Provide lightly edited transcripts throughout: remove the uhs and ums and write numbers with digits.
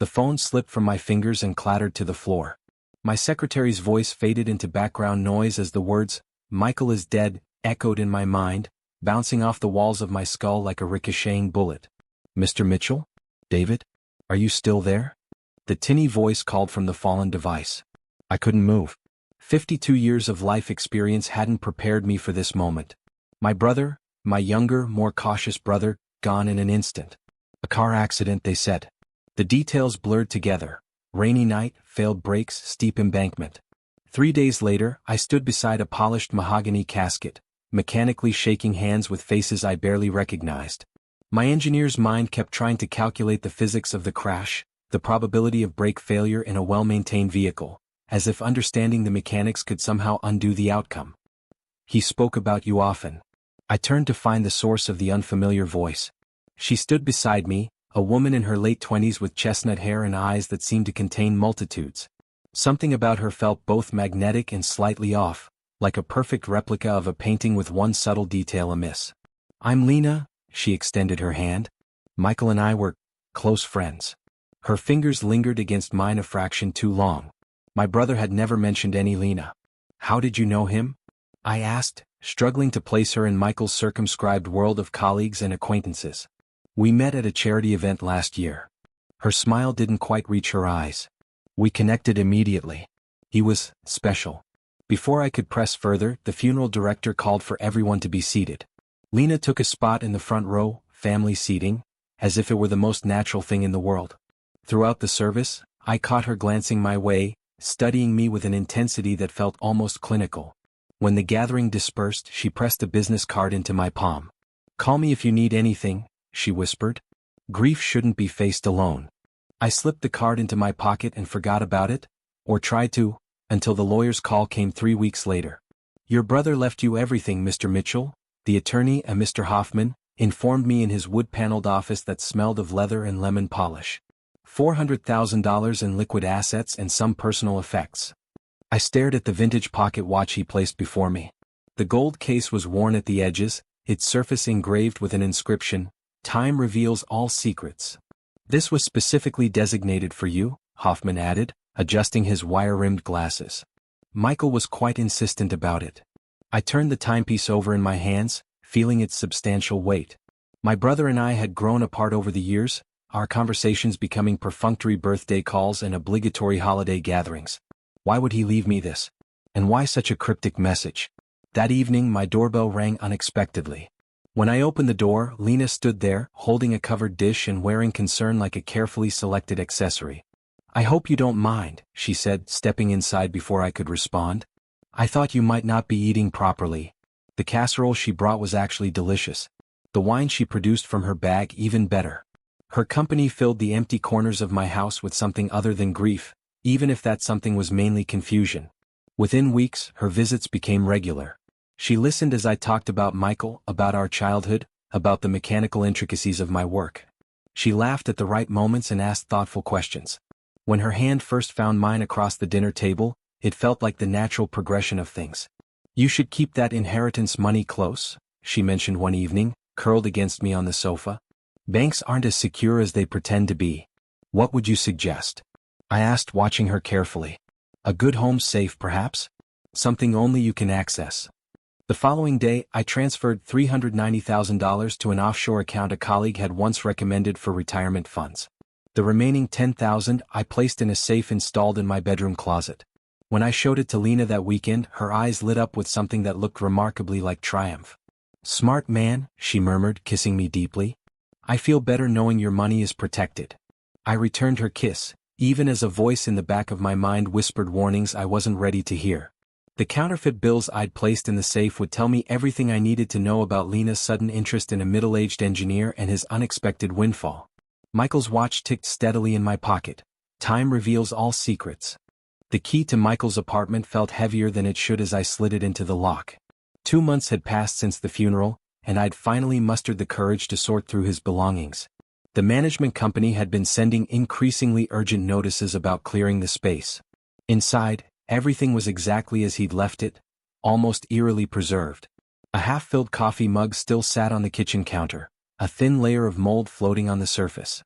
The phone slipped from my fingers and clattered to the floor. My secretary's voice faded into background noise as the words, "Michael is dead," echoed in my mind, bouncing off the walls of my skull like a ricocheting bullet. "Mr. Mitchell? David? Are you still there?" The tinny voice called from the fallen device. I couldn't move. 52 years of life experience hadn't prepared me for this moment. My brother, my younger, more cautious brother, gone in an instant. A car accident, they said. The details blurred together. Rainy night, failed brakes, steep embankment. 3 days later, I stood beside a polished mahogany casket, mechanically shaking hands with faces I barely recognized. My engineer's mind kept trying to calculate the physics of the crash, the probability of brake failure in a well-maintained vehicle, as if understanding the mechanics could somehow undo the outcome. "He spoke about you often." I turned to find the source of the unfamiliar voice. She stood beside me, a woman in her late 20s with chestnut hair and eyes that seemed to contain multitudes. Something about her felt both magnetic and slightly off, like a perfect replica of a painting with one subtle detail amiss. "I'm Lena," she extended her hand. "Michael and I were close friends." Her fingers lingered against mine a fraction too long. My brother had never mentioned any Lena. "How did you know him?" I asked, struggling to place her in Michael's circumscribed world of colleagues and acquaintances. "We met at a charity event last year." Her smile didn't quite reach her eyes. "We connected immediately. He was special." Before I could press further, the funeral director called for everyone to be seated. Lena took a spot in the front row, family seating, as if it were the most natural thing in the world. Throughout the service, I caught her glancing my way, studying me with an intensity that felt almost clinical. When the gathering dispersed, she pressed a business card into my palm. "Call me if you need anything," she whispered. "Grief shouldn't be faced alone." I slipped the card into my pocket and forgot about it, or tried to, until the lawyer's call came 3 weeks later. "Your brother left you everything, Mr. Mitchell," the attorney, a Mr. Hoffman, informed me in his wood-paneled office that smelled of leather and lemon polish. $400,000 in liquid assets and some personal effects. I stared at the vintage pocket watch he placed before me. The gold case was worn at the edges, its surface engraved with an inscription, "Time reveals all secrets." "This was specifically designated for you," Hoffman added, adjusting his wire-rimmed glasses. Michael was quite insistent about it. I turned the timepiece over in my hands, feeling its substantial weight. My brother and I had grown apart over the years, our conversations becoming perfunctory birthday calls and obligatory holiday gatherings. Why would he leave me this? And why such a cryptic message? That evening my doorbell rang unexpectedly. When I opened the door, Lena stood there, holding a covered dish and wearing concern like a carefully selected accessory. "I hope you don't mind," she said, stepping inside before I could respond. "I thought you might not be eating properly." The casserole she brought was actually delicious. The wine she produced from her bag even better. Her company filled the empty corners of my house with something other than grief, even if that something was mainly confusion. Within weeks, her visits became regular. She listened as I talked about Michael, about our childhood, about the mechanical intricacies of my work. She laughed at the right moments and asked thoughtful questions. When her hand first found mine across the dinner table, it felt like the natural progression of things. "You should keep that inheritance money close," she mentioned one evening, curled against me on the sofa. "Banks aren't as secure as they pretend to be. What would you suggest?" I asked, watching her carefully. "A good home safe, perhaps? Something only you can access." The following day, I transferred $390,000 to an offshore account a colleague had once recommended for retirement funds. The remaining $10,000 I placed in a safe installed in my bedroom closet. When I showed it to Lena that weekend, her eyes lit up with something that looked remarkably like triumph. "Smart man," she murmured, kissing me deeply. "I feel better knowing your money is protected." I returned her kiss, even as a voice in the back of my mind whispered warnings I wasn't ready to hear. The counterfeit bills I'd placed in the safe would tell me everything I needed to know about Lena's sudden interest in a middle-aged engineer and his unexpected windfall. Michael's watch ticked steadily in my pocket. Time reveals all secrets. The key to Michael's apartment felt heavier than it should as I slid it into the lock. 2 months had passed since the funeral, and I'd finally mustered the courage to sort through his belongings. The management company had been sending increasingly urgent notices about clearing the space. Inside, everything was exactly as he'd left it, almost eerily preserved. A half-filled coffee mug still sat on the kitchen counter, a thin layer of mold floating on the surface.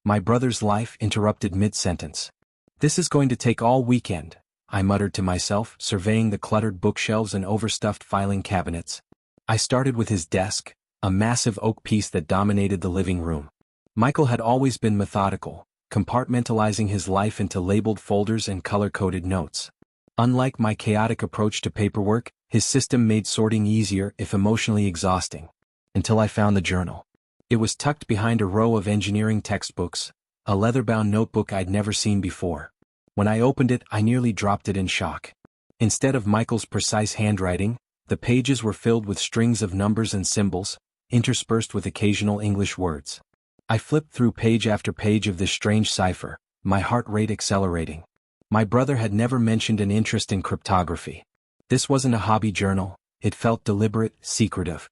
My brother's life interrupted mid-sentence. This is going to take all weekend, I muttered to myself, surveying the cluttered bookshelves and overstuffed filing cabinets. I started with his desk, a massive oak piece that dominated the living room. Michael had always been methodical, compartmentalizing his life into labeled folders and color-coded notes. Unlike my chaotic approach to paperwork, his system made sorting easier if emotionally exhausting. Until I found the journal. It was tucked behind a row of engineering textbooks, a leather-bound notebook I'd never seen before. When I opened it, I nearly dropped it in shock. Instead of Michael's precise handwriting, the pages were filled with strings of numbers and symbols, interspersed with occasional English words. I flipped through page after page of this strange cipher, my heart rate accelerating. My brother had never mentioned an interest in cryptography. This wasn't a hobby journal, it felt deliberate, secretive.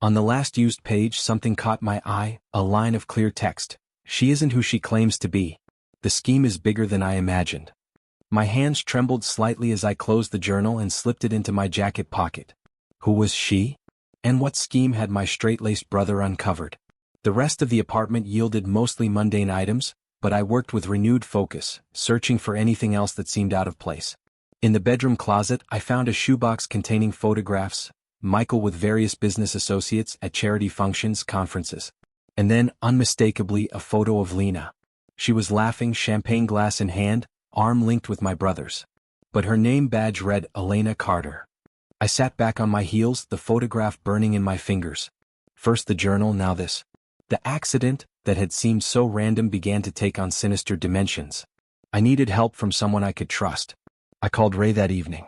On the last used page something caught my eye, a line of clear text. She isn't who she claims to be. The scheme is bigger than I imagined. My hands trembled slightly as I closed the journal and slipped it into my jacket pocket. Who was she? And what scheme had my straight-laced brother uncovered? The rest of the apartment yielded mostly mundane items, but I worked with renewed focus, searching for anything else that seemed out of place. In the bedroom closet, I found a shoebox containing photographs, Michael with various business associates at charity functions, conferences. And then, unmistakably, a photo of Lena. She was laughing, champagne glass in hand, arm linked with my brother's. But her name badge read Elena Carter. I sat back on my heels, the photograph burning in my fingers. First the journal, now this. The accident, that had seemed so random, began to take on sinister dimensions. I needed help from someone I could trust. I called Ray that evening.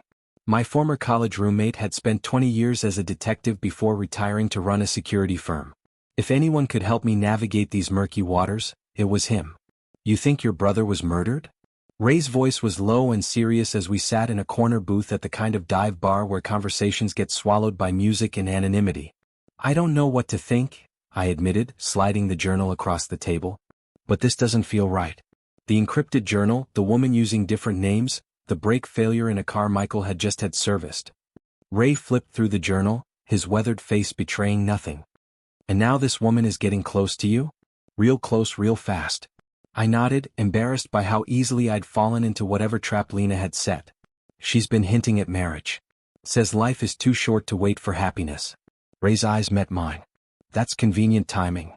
My former college roommate had spent 20 years as a detective before retiring to run a security firm. If anyone could help me navigate these murky waters, it was him. You think your brother was murdered? Ray's voice was low and serious as we sat in a corner booth at the kind of dive bar where conversations get swallowed by music and anonymity. I don't know what to think, I admitted, sliding the journal across the table. But this doesn't feel right. The encrypted journal, the woman using different names, the brake failure in a car Michael had just had serviced. Ray flipped through the journal, his weathered face betraying nothing. And now this woman is getting close to you? Real close, real fast. I nodded, embarrassed by how easily I'd fallen into whatever trap Lena had set. She's been hinting at marriage. Says life is too short to wait for happiness. Ray's eyes met mine. That's convenient timing.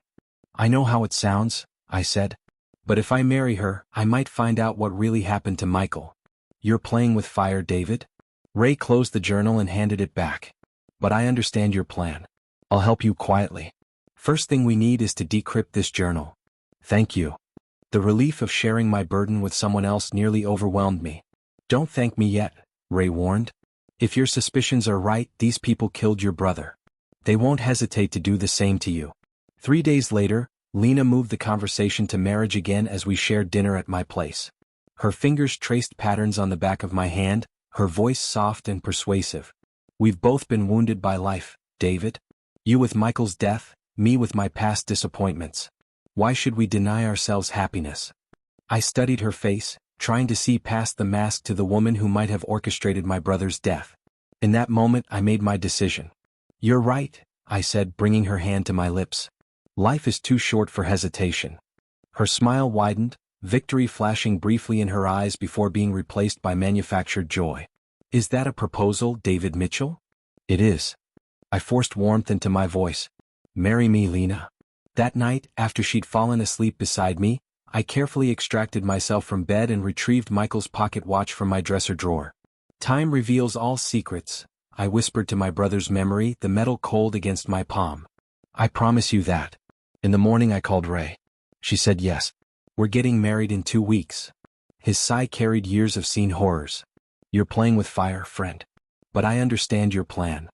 I know how it sounds, I said. But if I marry her, I might find out what really happened to Michael. You're playing with fire, David? Ray closed the journal and handed it back. But I understand your plan. I'll help you quietly. First thing we need is to decrypt this journal. Thank you. The relief of sharing my burden with someone else nearly overwhelmed me. Don't thank me yet, Ray warned. If your suspicions are right, these people killed your brother. They won't hesitate to do the same to you. 3 days later, Lena moved the conversation to marriage again as we shared dinner at my place. Her fingers traced patterns on the back of my hand, her voice soft and persuasive. We've both been wounded by life, David. You with Michael's death, me with my past disappointments. Why should we deny ourselves happiness? I studied her face, trying to see past the mask to the woman who might have orchestrated my brother's death. In that moment I made my decision. You're right, I said, bringing her hand to my lips. Life is too short for hesitation. Her smile widened, victory flashing briefly in her eyes before being replaced by manufactured joy. Is that a proposal, David Mitchell? It is. I forced warmth into my voice. Marry me, Lena. That night, after she'd fallen asleep beside me, I carefully extracted myself from bed and retrieved Michael's pocket watch from my dresser drawer. Time reveals all secrets, I whispered to my brother's memory, the metal cold against my palm. I promise you that. In the morning I called Ray. She said yes. We're getting married in 2 weeks. His sigh carried years of seen horrors. You're playing with fire, friend. But I understand your plan.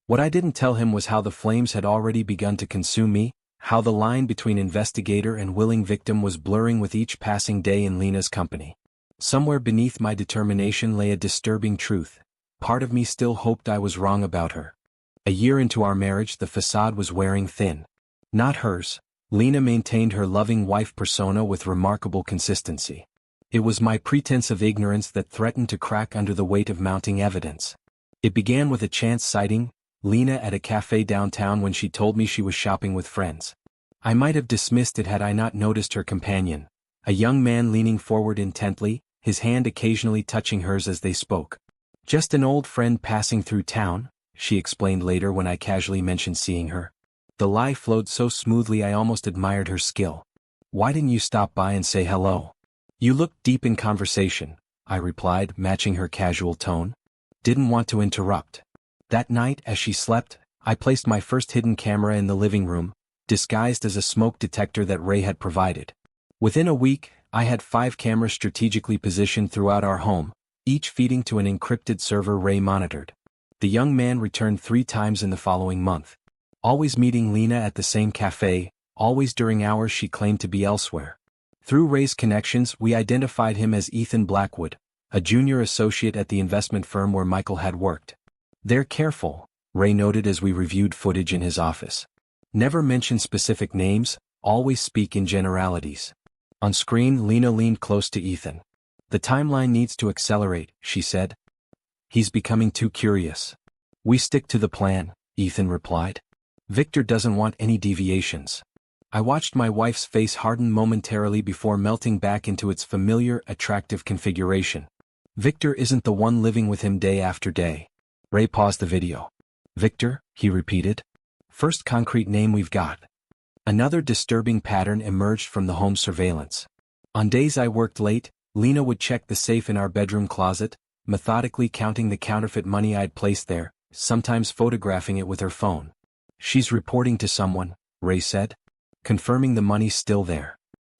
What I didn't tell him was how the flames had already begun to consume me, how the line between investigator and willing victim was blurring with each passing day in Lena's company. Somewhere beneath my determination lay a disturbing truth. Part of me still hoped I was wrong about her. A year into our marriage, the facade was wearing thin. Not hers. Lena maintained her loving wife persona with remarkable consistency. It was my pretense of ignorance that threatened to crack under the weight of mounting evidence. It began with a chance sighting, Lena at a cafe downtown when she told me she was shopping with friends. I might have dismissed it had I not noticed her companion, a young man leaning forward intently, his hand occasionally touching hers as they spoke. "Just an old friend passing through town," she explained later when I casually mentioned seeing her. The lie flowed so smoothly I almost admired her skill. "Why didn't you stop by and say hello?" "You looked deep in conversation," I replied, matching her casual tone. "Didn't want to interrupt." That night, as she slept, I placed my first hidden camera in the living room, disguised as a smoke detector that Ray had provided. Within a week, I had 5 cameras strategically positioned throughout our home, each feeding to an encrypted server Ray monitored. The young man returned 3 times in the following month. Always meeting Lena at the same cafe, always during hours she claimed to be elsewhere. Through Ray's connections, we identified him as Ethan Blackwood, a junior associate at the investment firm where Michael had worked. "They're careful," Ray noted as we reviewed footage in his office. "Never mention specific names, always speak in generalities." On screen, Lena leaned close to Ethan. "The timeline needs to accelerate," she said. "He's becoming too curious." "We stick to the plan," Ethan replied. "Victor doesn't want any deviations." I watched my wife's face harden momentarily before melting back into its familiar, attractive configuration. "Victor isn't the one living with him day after day." Ray paused the video. "Victor," he repeated. "First concrete name we've got." Another disturbing pattern emerged from the home surveillance. On days I worked late, Lena would check the safe in our bedroom closet, methodically counting the counterfeit money I'd placed there, sometimes photographing it with her phone. "She's reporting to someone," Ray said. "Confirming the money's still there."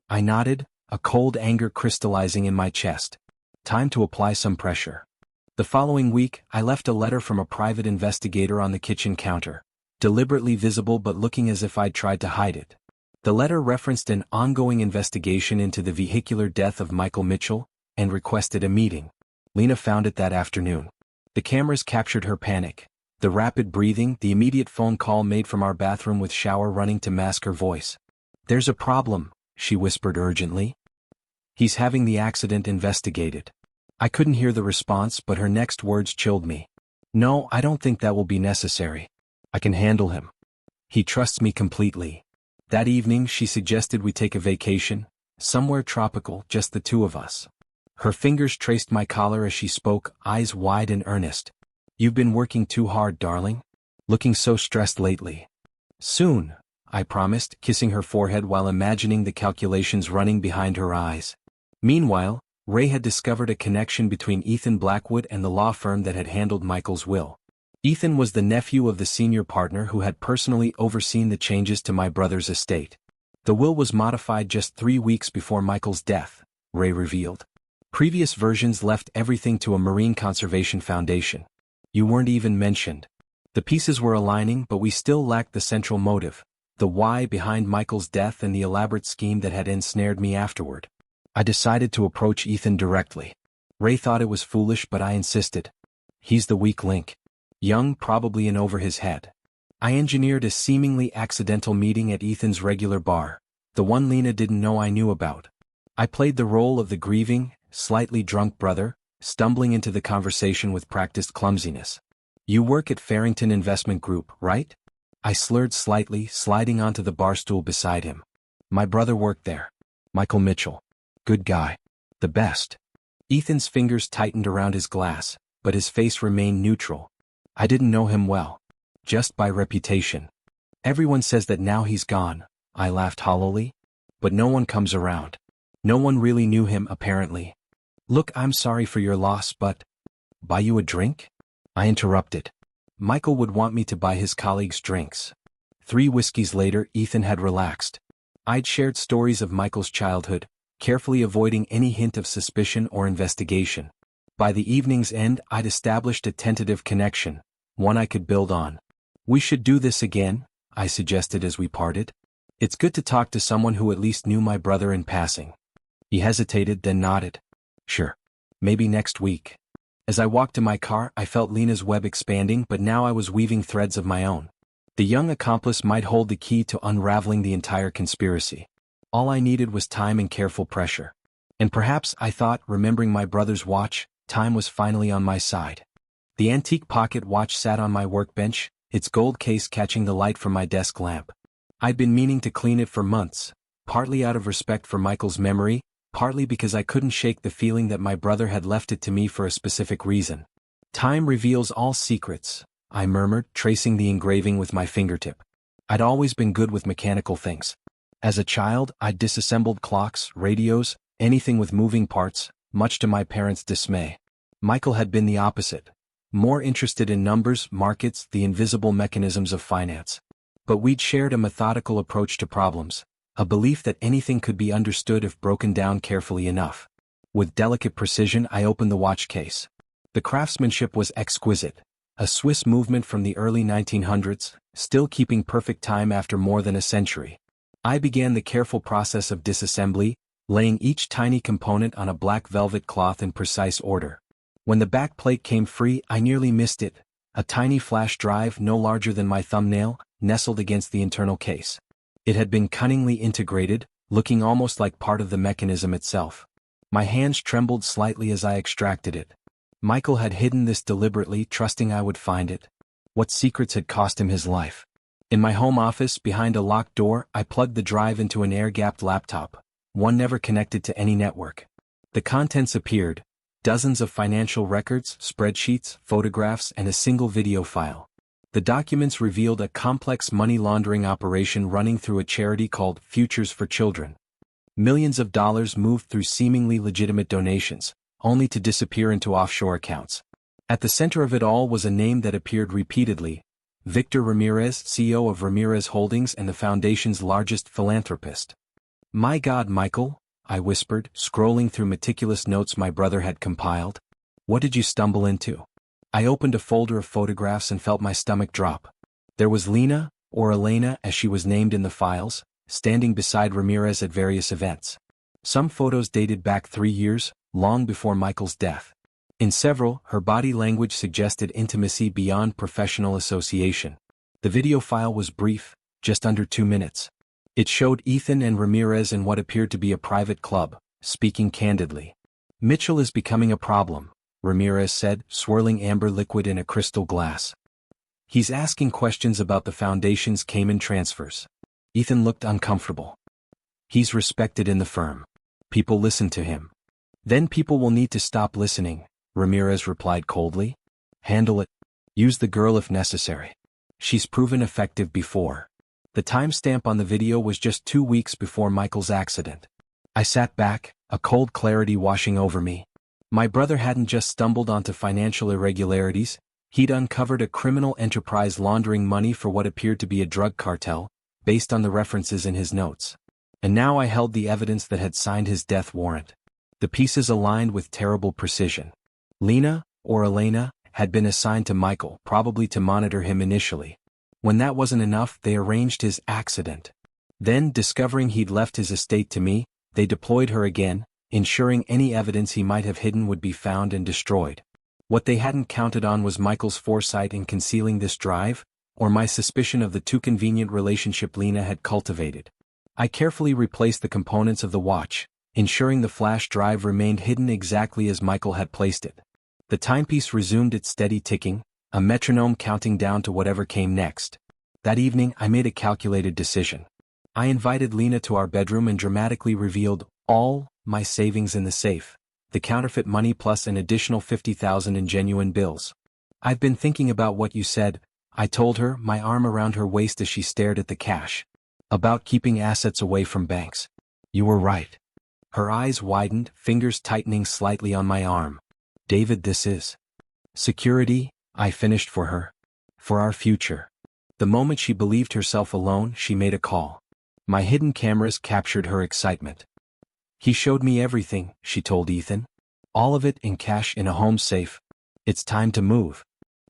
I nodded, a cold anger crystallizing in my chest. Time to apply some pressure. The following week, I left a letter from a private investigator on the kitchen counter, deliberately visible but looking as if I'd tried to hide it. The letter referenced an ongoing investigation into the vehicular death of Michael Mitchell, and requested a meeting. Lena found it that afternoon. The cameras captured her panic. The rapid breathing, the immediate phone call made from our bathroom with shower running to mask her voice. "There's a problem," she whispered urgently. "He's having the accident investigated." I couldn't hear the response, but her next words chilled me. "No, I don't think that will be necessary. I can handle him. He trusts me completely." That evening she suggested we take a vacation, somewhere tropical, just the 2 of us. Her fingers traced my collar as she spoke, eyes wide and earnest. "You've been working too hard, darling. Looking so stressed lately." "Soon," I promised, kissing her forehead while imagining the calculations running behind her eyes. Meanwhile, Ray had discovered a connection between Ethan Blackwood and the law firm that had handled Michael's will. Ethan was the nephew of the senior partner who had personally overseen the changes to my brother's estate. The will was modified just 3 weeks before Michael's death, Ray revealed. Previous versions left everything to a marine conservation foundation. You weren't even mentioned. The pieces were aligning, but we still lacked the central motive, the why behind Michael's death and the elaborate scheme that had ensnared me afterward. I decided to approach Ethan directly. Ray thought it was foolish, but I insisted. He's the weak link. Young, probably in over his head. I engineered a seemingly accidental meeting at Ethan's regular bar, the one Lena didn't know I knew about. I played the role of the grieving, slightly drunk brother, stumbling into the conversation with practiced clumsiness. "You work at Farrington Investment Group, right?" I slurred slightly, sliding onto the bar stool beside him. "My brother worked there. Michael Mitchell. Good guy. The best." Ethan's fingers tightened around his glass, but his face remained neutral. "I didn't know him well. Just by reputation. Everyone says that now he's gone," I laughed hollowly. "But no one comes around. No one really knew him, apparently. Look, I'm sorry for your loss, but—" "Buy you a drink?" I interrupted. Michael would want me to buy his colleagues drinks. 3 whiskeys later, Ethan had relaxed. I'd shared stories of Michael's childhood, carefully avoiding any hint of suspicion or investigation. By the evening's end, I'd established a tentative connection, one I could build on. "We should do this again," I suggested as we parted. "It's good to talk to someone who at least knew my brother in passing." He hesitated, then nodded. "Sure. Maybe next week." As I walked to my car, I felt Lena's web expanding, but now I was weaving threads of my own. The young accomplice might hold the key to unraveling the entire conspiracy. All I needed was time and careful pressure. And perhaps, I thought, remembering my brother's watch, time was finally on my side. The antique pocket watch sat on my workbench, its gold case catching the light from my desk lamp. I'd been meaning to clean it for months, partly out of respect for Michael's memory, partly because I couldn't shake the feeling that my brother had left it to me for a specific reason. Time reveals all secrets, I murmured, tracing the engraving with my fingertip. I'd always been good with mechanical things. As a child, I'd disassembled clocks, radios, anything with moving parts, much to my parents' dismay. Michael had been the opposite, more interested in numbers, markets, the invisible mechanisms of finance. But we'd shared a methodical approach to problems, a belief that anything could be understood if broken down carefully enough. With delicate precision, I opened the watch case. The craftsmanship was exquisite, a Swiss movement from the early 1900s, still keeping perfect time after more than a century. I began the careful process of disassembly, laying each tiny component on a black velvet cloth in precise order. When the back plate came free, I nearly missed it, a tiny flash drive no larger than my thumbnail, nestled against the internal case. It had been cunningly integrated, looking almost like part of the mechanism itself. My hands trembled slightly as I extracted it. Michael had hidden this deliberately, trusting I would find it. What secrets had cost him his life? In my home office, behind a locked door, I plugged the drive into an air-gapped laptop, one never connected to any network. The contents appeared: dozens of financial records, spreadsheets, photographs, and a single video file. The documents revealed a complex money laundering operation running through a charity called Futures for Children. Millions of dollars moved through seemingly legitimate donations, only to disappear into offshore accounts. At the center of it all was a name that appeared repeatedly: Victor Ramirez, CEO of Ramirez Holdings and the foundation's largest philanthropist. "My God, Michael," I whispered, scrolling through meticulous notes my brother had compiled. "What did you stumble into?" I opened a folder of photographs and felt my stomach drop. There was Lena, or Elena as she was named in the files, standing beside Ramirez at various events. Some photos dated back 3 years, long before Michael's death. In several, her body language suggested intimacy beyond professional association. The video file was brief, just under 2 minutes. It showed Ethan and Ramirez in what appeared to be a private club, speaking candidly. "Mitchell is becoming a problem," Ramirez said, swirling amber liquid in a crystal glass. "He's asking questions about the foundation's Cayman transfers." Ethan looked uncomfortable. "He's respected in the firm. People listen to him." "Then people will need to stop listening," Ramirez replied coldly. "Handle it. Use the girl if necessary. She's proven effective before." The timestamp on the video was just 2 weeks before Michael's accident. I sat back, a cold clarity washing over me. My brother hadn't just stumbled onto financial irregularities, he'd uncovered a criminal enterprise laundering money for what appeared to be a drug cartel, based on the references in his notes. And now I held the evidence that had signed his death warrant. The pieces aligned with terrible precision. Lena, or Elena, had been assigned to Michael, probably to monitor him initially. When that wasn't enough, they arranged his accident. Then, discovering he'd left his estate to me, they deployed her again, ensuring any evidence he might have hidden would be found and destroyed. What they hadn't counted on was Michael's foresight in concealing this drive, or my suspicion of the too convenient relationship Lena had cultivated. I carefully replaced the components of the watch, ensuring the flash drive remained hidden exactly as Michael had placed it. The timepiece resumed its steady ticking, a metronome counting down to whatever came next. That evening, I made a calculated decision. I invited Lena to our bedroom and dramatically revealed all my savings in the safe, the counterfeit money plus an additional $50,000 in genuine bills. "I've been thinking about what you said," I told her, my arm around her waist as she stared at the cash. "About keeping assets away from banks. You were right." Her eyes widened, fingers tightening slightly on my arm. "David, this is security," I finished for her. "For our future." The moment she believed herself alone, she made a call. My hidden cameras captured her excitement. "He showed me everything," she told Ethan. "All of it in cash in a home safe. It's time to move."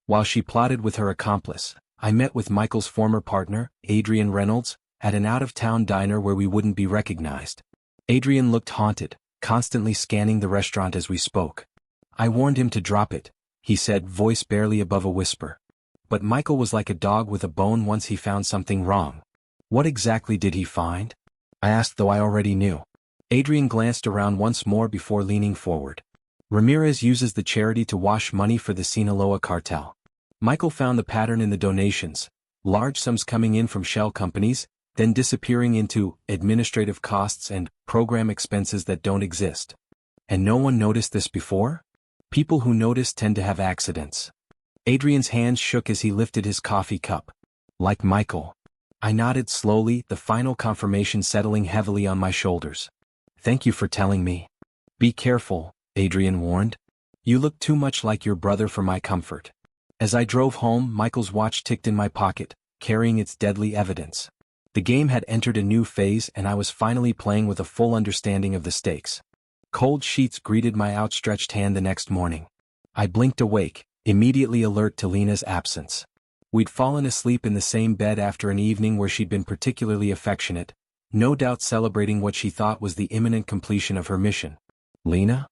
While she plotted with her accomplice, I met with Michael's former partner, Adrian Reynolds, at an out-of-town diner where we wouldn't be recognized. Adrian looked haunted, constantly scanning the restaurant as we spoke. "I warned him to drop it," he said, voice barely above a whisper. But Michael was like a dog with a bone once he found something wrong. "What exactly did he find?" I asked, though I already knew. Adrian glanced around once more before leaning forward. "Ramirez uses the charity to wash money for the Sinaloa cartel. Michael found the pattern in the donations, large sums coming in from shell companies, then disappearing into administrative costs and program expenses that don't exist. And no one noticed this before? People who notice tend to have accidents. Adrian's hands shook as he lifted his coffee cup. Like Michael. I nodded slowly, the final confirmation settling heavily on my shoulders. Thank you for telling me. Be careful, Adrian warned. You look too much like your brother for my comfort. As I drove home, Michael's watch ticked in my pocket, carrying its deadly evidence. The game had entered a new phase and I was finally playing with a full understanding of the stakes. Cold sheets greeted my outstretched hand the next morning. I blinked awake, immediately alert to Lena's absence. We'd fallen asleep in the same bed after an evening where she'd been particularly affectionate, no doubt celebrating what she thought was the imminent completion of her mission. Lena?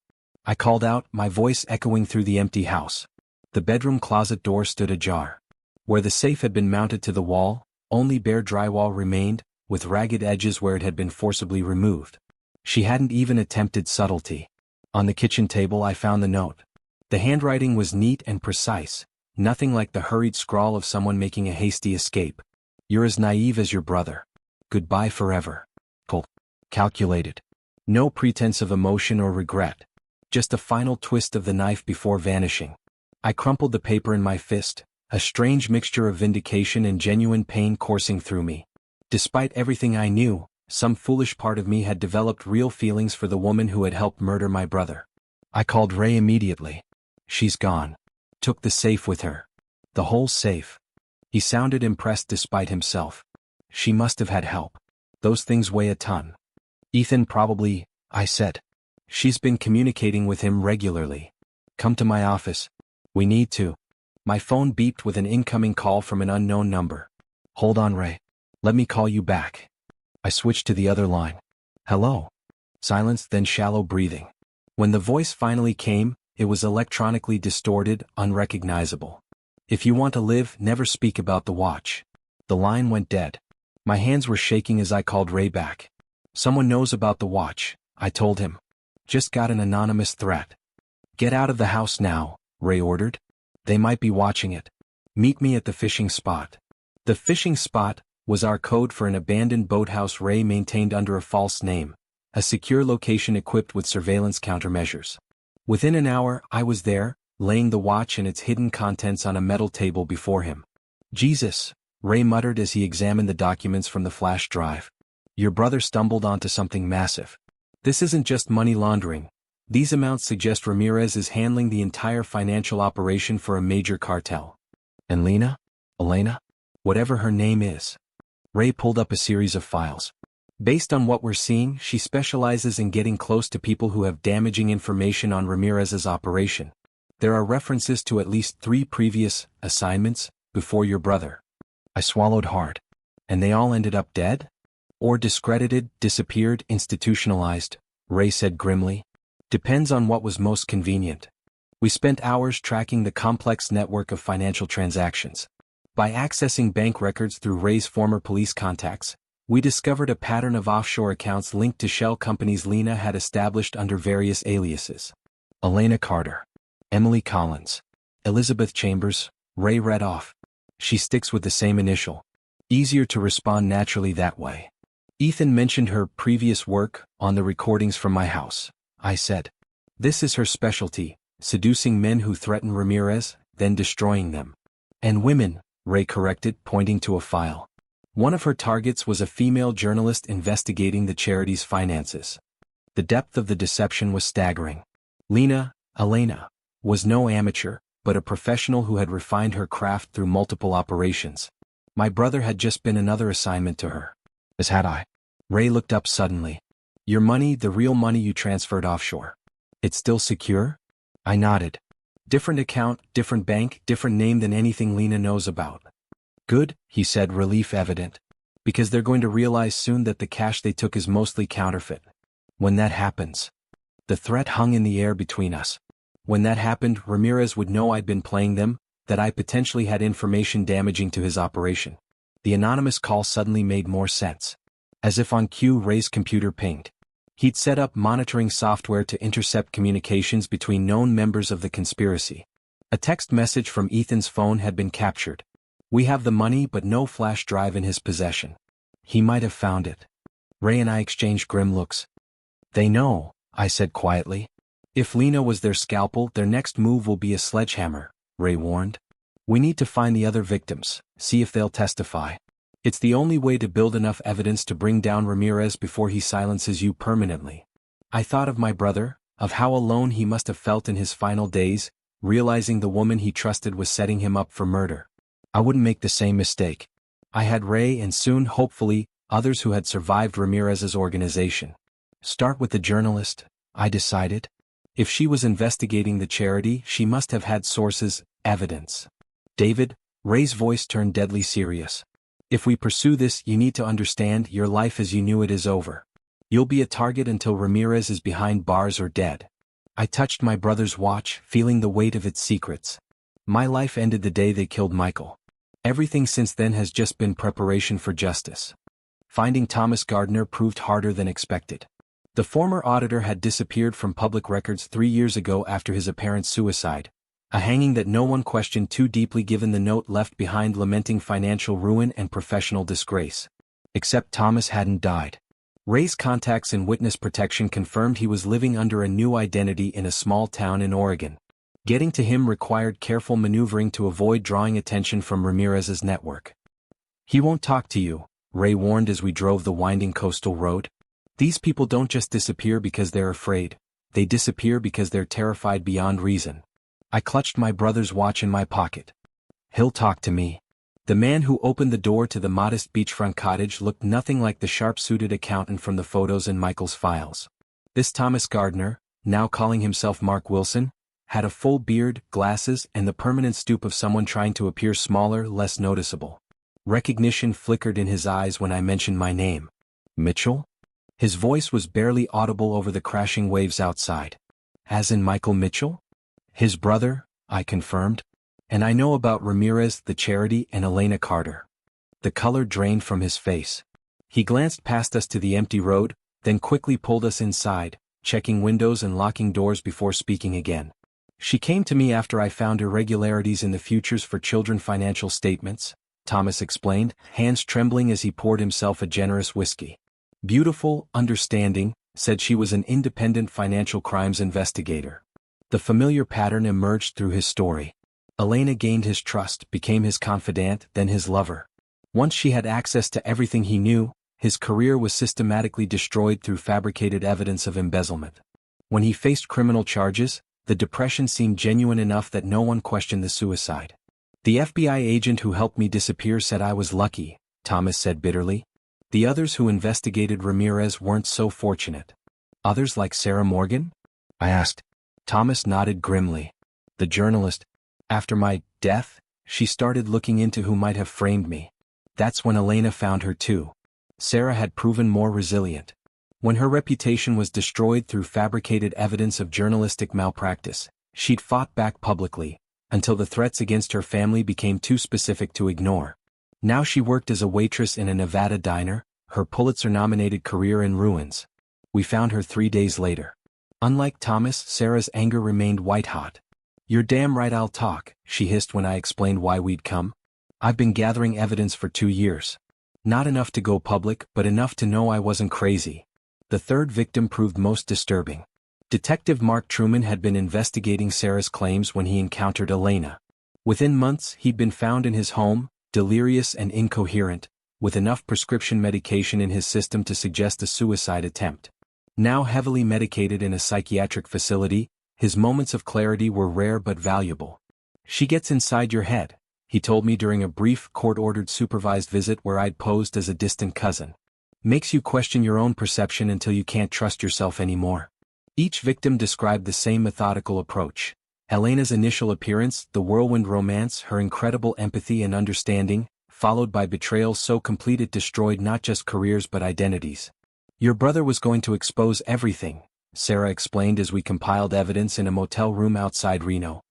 I called out, my voice echoing through the empty house. The bedroom closet door stood ajar. Where the safe had been mounted to the wall, only bare drywall remained, with ragged edges where it had been forcibly removed. She hadn't even attempted subtlety. On the kitchen table I found the note. The handwriting was neat and precise, nothing like the hurried scrawl of someone making a hasty escape. You're as naive as your brother. Goodbye forever. Cold. Calculated. No pretense of emotion or regret. Just a final twist of the knife before vanishing. I crumpled the paper in my fist, a strange mixture of vindication and genuine pain coursing through me. Despite everything I knew, some foolish part of me had developed real feelings for the woman who had helped murder my brother. I called Ray immediately. She's gone. Took the safe with her. The whole safe. He sounded impressed despite himself. She must have had help. Those things weigh a ton. Ethan probably, I said. She's been communicating with him regularly. Come to my office. We need to. My phone beeped with an incoming call from an unknown number. Hold on, Ray. Let me call you back. I switched to the other line. Hello. Silence, then shallow breathing. When the voice finally came, it was electronically distorted, unrecognizable. If you want to live, never speak about the watch. The line went dead. My hands were shaking as I called Ray back. Someone knows about the watch, I told him. Just got an anonymous threat. Get out of the house now, Ray ordered. They might be watching it. Meet me at the fishing spot. The fishing spot was our code for an abandoned boathouse Ray maintained under a false name, a secure location equipped with surveillance countermeasures. Within an hour, I was there, laying the watch and its hidden contents on a metal table before him. Jesus, Ray muttered as he examined the documents from the flash drive. Your brother stumbled onto something massive. This isn't just money laundering. These amounts suggest Ramirez is handling the entire financial operation for a major cartel. And Lena? Elena? Whatever her name is. Ray pulled up a series of files. Based on what we're seeing, she specializes in getting close to people who have damaging information on Ramirez's operation. There are references to at least 3 previous assignments before your brother. I swallowed hard. And they all ended up dead? Or discredited, disappeared, institutionalized, Ray said grimly. Depends on what was most convenient. We spent hours tracking the complex network of financial transactions. By accessing bank records through Ray's former police contacts, we discovered a pattern of offshore accounts linked to shell companies Lena had established under various aliases. Elena Carter, Emily Collins, Elizabeth Chambers, Ray read off. She sticks with the same initial. Easier to respond naturally that way. Ethan mentioned her previous work on the recordings from my house, I said. This is her specialty, seducing men who threaten Ramirez, then destroying them. And women, Ray corrected, pointing to a file. One of her targets was a female journalist investigating the charity's finances. The depth of the deception was staggering. Elena, was no amateur, but a professional who had refined her craft through multiple operations. My brother had just been another assignment to her. As had I. Ray looked up suddenly. Your money, the real money you transferred offshore. It's still secure? I nodded. Different account, different bank, different name than anything Lena knows about. Good, he said, relief evident. Because they're going to realize soon that the cash they took is mostly counterfeit. When that happens. The threat hung in the air between us. When that happened, Ramirez would know I'd been playing them, that I potentially had information damaging to his operation. The anonymous call suddenly made more sense. As if on cue, Ray's computer pinged. He'd set up monitoring software to intercept communications between known members of the conspiracy. A text message from Ethan's phone had been captured. We have the money but no flash drive in his possession. He might have found it. Ray and I exchanged grim looks. They know, I said quietly. If Lena was their scalpel, their next move will be a sledgehammer, Ray warned. We need to find the other victims, see if they'll testify. It's the only way to build enough evidence to bring down Ramirez before he silences you permanently. I thought of my brother, of how alone he must have felt in his final days, realizing the woman he trusted was setting him up for murder. I wouldn't make the same mistake. I had Ray and soon, hopefully, others who had survived Ramirez's organization. Start with the journalist, I decided. If she was investigating the charity, she must have had sources, evidence. David, Ray's voice turned deadly serious. If we pursue this, you need to understand your life as you knew it is over. You'll be a target until Ramirez is behind bars or dead. I touched my brother's watch, feeling the weight of its secrets. My life ended the day they killed Michael. Everything since then has just been preparation for justice. Finding Thomas Gardner proved harder than expected. The former auditor had disappeared from public records 3 years ago after his apparent suicide, a hanging that no one questioned too deeply given the note left behind lamenting financial ruin and professional disgrace. Except Thomas hadn't died. Ray's contacts in witness protection confirmed he was living under a new identity in a small town in Oregon. Getting to him required careful maneuvering to avoid drawing attention from Ramirez's network. He won't talk to you, Ray warned as we drove the winding coastal road. These people don't just disappear because they're afraid, they disappear because they're terrified beyond reason. I clutched my brother's watch in my pocket. He'll talk to me. The man who opened the door to the modest beachfront cottage looked nothing like the sharp-suited accountant from the photos in Michael's files. This Thomas Gardner, now calling himself Mark Wilson, had a full beard, glasses, and the permanent stoop of someone trying to appear smaller, less noticeable. Recognition flickered in his eyes when I mentioned my name. Mitchell? His voice was barely audible over the crashing waves outside. As in Michael Mitchell? His brother, I confirmed. And I know about Ramirez, the charity, and Elena Carter. The color drained from his face. He glanced past us to the empty road, then quickly pulled us inside, checking windows and locking doors before speaking again. She came to me after I found irregularities in the Futures for Children financial statements, Thomas explained, hands trembling as he poured himself a generous whiskey. Beautiful, understanding, said she was an independent financial crimes investigator. The familiar pattern emerged through his story. Elena gained his trust, became his confidant, then his lover. Once she had access to everything he knew, his career was systematically destroyed through fabricated evidence of embezzlement. When he faced criminal charges, the depression seemed genuine enough that no one questioned the suicide. The FBI agent who helped me disappear said I was lucky, Thomas said bitterly. The others who investigated Ramirez weren't so fortunate. Others like Sarah Morgan? I asked. Thomas nodded grimly. The journalist. After my death, she started looking into who might have framed me. That's when Elena found her too. Sarah had proven more resilient. When her reputation was destroyed through fabricated evidence of journalistic malpractice, she'd fought back publicly, until the threats against her family became too specific to ignore. Now she worked as a waitress in a Nevada diner, her Pulitzer-nominated career in ruins. We found her 3 days later. Unlike Thomas, Sarah's anger remained white-hot. You're damn right I'll talk, she hissed when I explained why we'd come. I've been gathering evidence for 2 years. Not enough to go public, but enough to know I wasn't crazy. The third victim proved most disturbing. Detective Mark Truman had been investigating Sarah's claims when he encountered Elena. Within months, he'd been found in his home, delirious and incoherent, with enough prescription medication in his system to suggest a suicide attempt. Now heavily medicated in a psychiatric facility, his moments of clarity were rare but valuable. She gets inside your head, he told me during a brief court-ordered supervised visit where I'd posed as a distant cousin. Makes you question your own perception until you can't trust yourself anymore. Each victim described the same methodical approach. Elena's initial appearance, the whirlwind romance, her incredible empathy and understanding, followed by betrayal so complete it destroyed not just careers but identities. Your brother was going to expose everything, Sarah explained as we compiled evidence in a motel room outside Reno.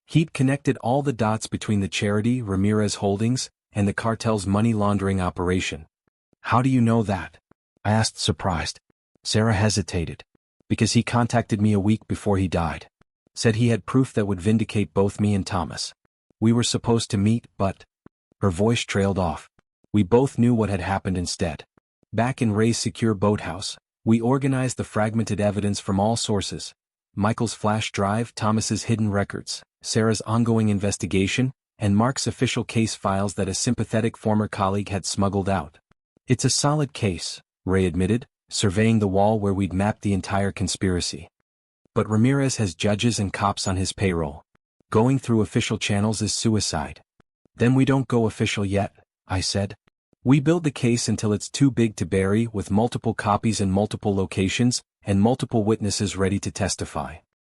He'd connected all the dots between the charity, Ramirez Holdings, and the cartel's money laundering operation. How do you know that? I asked, surprised. Sarah hesitated. Because he contacted me a week before he died. Said he had proof that would vindicate both me and Thomas. We were supposed to meet, but... Her voice trailed off. We both knew what had happened instead. Back in Ray's secure boathouse, we organized the fragmented evidence from all sources: Michael's flash drive, Thomas's hidden records, Sarah's ongoing investigation, and Mark's official case files that a sympathetic former colleague had smuggled out. "It's a solid case," Ray admitted, surveying the wall where we'd mapped the entire conspiracy. "But Ramirez has judges and cops on his payroll. Going through official channels is suicide." "Then we don't go official yet," I said. "We build the case until it's too big to bury, with multiple copies in multiple locations, and multiple witnesses ready to testify."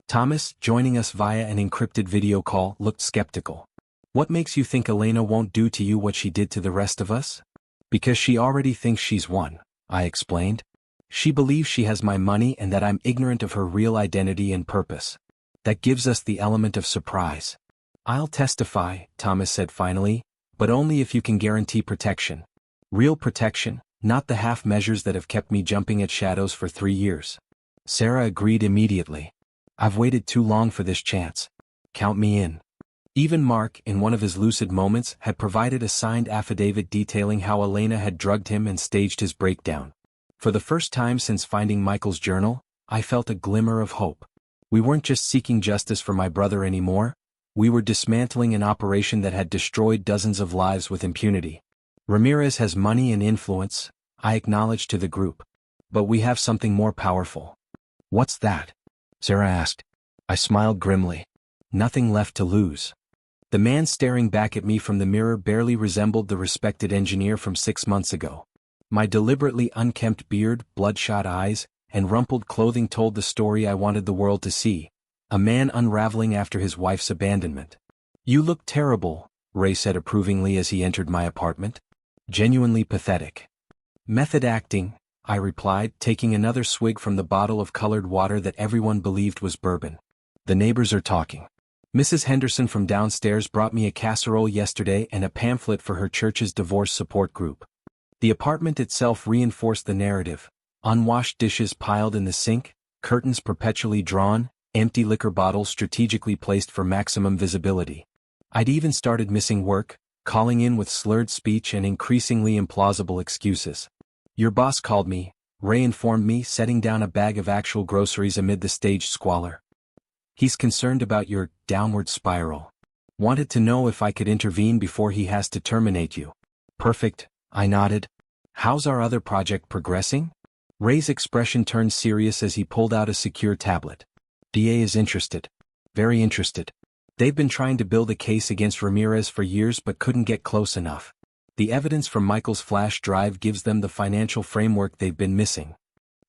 Thomas, joining us via an encrypted video call, looked skeptical. "What makes you think Elena won't do to you what she did to the rest of us?" "Because she already thinks she's won," I explained. "She believes she has my money and that I'm ignorant of her real identity and purpose. That gives us the element of surprise." "I'll testify," Thomas said finally, "but only if you can guarantee protection. Real protection, not the half measures that have kept me jumping at shadows for 3 years." Sarah agreed immediately. "I've waited too long for this chance. Count me in." Even Mark, in one of his lucid moments, had provided a signed affidavit detailing how Elena had drugged him and staged his breakdown. For the first time since finding Michael's journal, I felt a glimmer of hope. We weren't just seeking justice for my brother anymore, we were dismantling an operation that had destroyed dozens of lives with impunity. "Ramirez has money and influence," I acknowledged to the group. "But we have something more powerful." "What's that?" Sarah asked. I smiled grimly. "Nothing left to lose." The man staring back at me from the mirror barely resembled the respected engineer from 6 months ago. My deliberately unkempt beard, bloodshot eyes, and rumpled clothing told the story I wanted the world to see: a man unraveling after his wife's abandonment. "You look terrible," Ray said approvingly as he entered my apartment. "Genuinely pathetic." "Method acting," I replied, taking another swig from the bottle of colored water that everyone believed was bourbon. "The neighbors are talking. Mrs. Henderson from downstairs brought me a casserole yesterday and a pamphlet for her church's divorce support group." The apartment itself reinforced the narrative: unwashed dishes piled in the sink, curtains perpetually drawn, empty liquor bottles strategically placed for maximum visibility. I'd even started missing work, calling in with slurred speech and increasingly implausible excuses. "Your boss called me," Ray informed me, setting down a bag of actual groceries amid the staged squalor. "He's concerned about your downward spiral. Wanted to know if I could intervene before he has to terminate you." "Perfect," I nodded. "How's our other project progressing?" Ray's expression turned serious as he pulled out a secure tablet. "DA is interested. Very interested. They've been trying to build a case against Ramirez for years but couldn't get close enough. The evidence from Michael's flash drive gives them the financial framework they've been missing.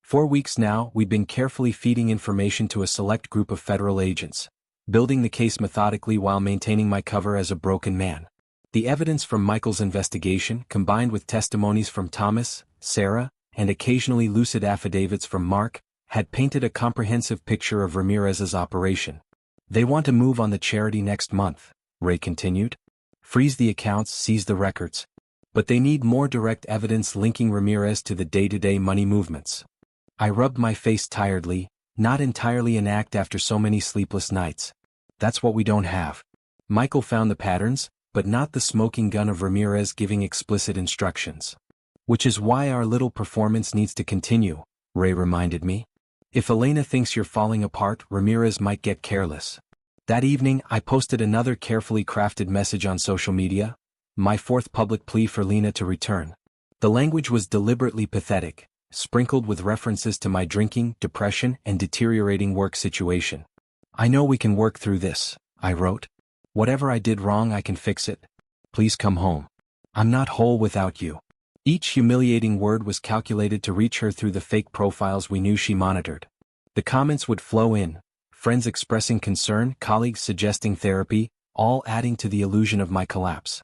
4 weeks now, we've been carefully feeding information to a select group of federal agents, building the case methodically while maintaining my cover as a broken man. The evidence from Michael's investigation, combined with testimonies from Thomas, Sarah, and occasionally lucid affidavits from Mark, had painted a comprehensive picture of Ramirez's operation. They want to move on the charity next month," Ray continued. "Freeze the accounts, seize the records. But they need more direct evidence linking Ramirez to the day-to-day money movements." I rubbed my face tiredly, not entirely an act after so many sleepless nights. "That's what we don't have. Michael found the patterns, but not the smoking gun of Ramirez giving explicit instructions. Which is why our little performance needs to continue," Ray reminded me. "If Elena thinks you're falling apart, Ramirez might get careless." That evening, I posted another carefully crafted message on social media: my 4th public plea for Lena to return. The language was deliberately pathetic, sprinkled with references to my drinking, depression, and deteriorating work situation. "I know we can work through this," I wrote. "Whatever I did wrong, I can fix it. Please come home. I'm not whole without you." Each humiliating word was calculated to reach her through the fake profiles we knew she monitored. The comments would flow in, friends expressing concern, colleagues suggesting therapy, all adding to the illusion of my collapse.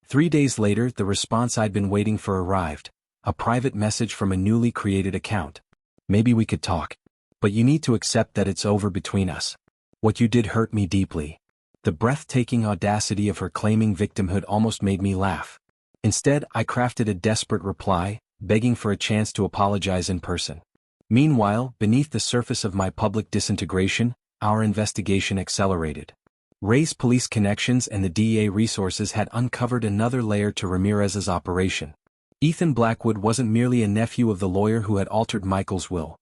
3 days later, the response I'd been waiting for arrived: a private message from a newly created account. "Maybe we could talk. But you need to accept that it's over between us. What you did hurt me deeply." The breathtaking audacity of her claiming victimhood almost made me laugh. Instead, I crafted a desperate reply, begging for a chance to apologize in person. Meanwhile, beneath the surface of my public disintegration, our investigation accelerated. Ray's police connections and the DEA resources had uncovered another layer to Ramirez's operation. Ethan Blackwood wasn't merely a nephew of the lawyer who had altered Michael's will.